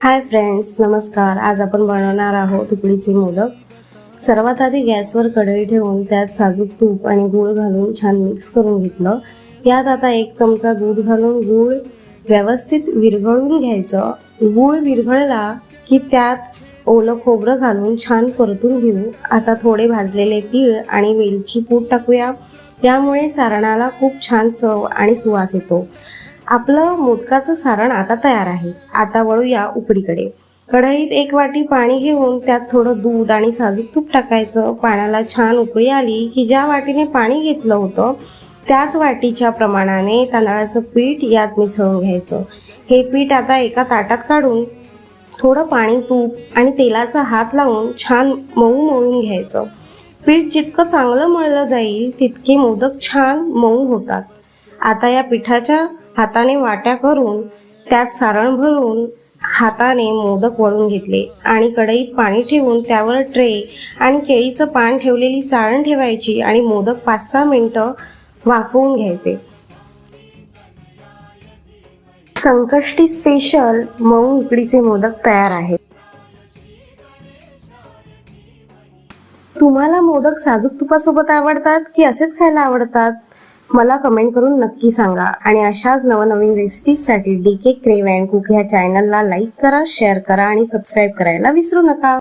Hi friends, नमस्कार. आज आपण बनवणार आहोत उकडीचे मोदक. सर्वात आधी गॅसवर कढई ठेवून त्यात साजूक तूप आणि गूळ घालून छान मिक्स करून घेतलं. यात आता 1 चमचा दूध घालून गूळ व्यवस्थित विरघळून घ्यायचं. गूळ विरघळला की त्यात ओलं खोबरं घालून छान परतून घेऊ. आता थोडे भाजलेले तीळ आणि वेलची पूड टाकूया. यामुळे सारणाला खूप छान चव आणि सुवास येतो. आपलं मोदकाचं सारण आता तयार आहे. आता वळूया उकडीकडे. कढईत 1 वाटी पाणी घेऊन त्यात थोडं दूध आणि साजूक तूप टाकायचं. पाण्याला छान उकळी आली की ज्या वाटीने पाणी घेतलं होतं त्याच वाटीच्या प्रमाणाने तांदळाचं पीठ यात मिसळून घ्यायचं. हे पीठ आता एका ताटात काढून थोडं पाणी, तूप आणि तेलाचा हात लावून छान मऊ मळून घ्यायचं. पीठ जितकं चांगलं मळलं जाईल तितके मोदक छान मऊ होतात. आता या पिठाच्या हाताने वाट्या करून त्यात सारण भरून हाताने मोदक वळून घेतले आणि कढईत पाणी ठेवून त्यावर ट्रे आणि केळीचं पान ठेवलेली चाळण ठेवायची आणि मोदक 5-6 मिनिटं वाफवून घ्यायचे. संकष्टी स्पेशल मऊ उकडीचे मोदक तयार आहेत. तुम्हाला मोदक साजूक तुपासोबत आवडतात की असेच खायला आवडतात? मला कमेंट करून नक्की सांगा. आणि अशाच नवनवीन रेसिपीजसाठी DK क्रेव्ह अँड कुक ह्या चॅनलला लाईक करा, शेअर करा आणि सबस्क्राईब करायला विसरू नका.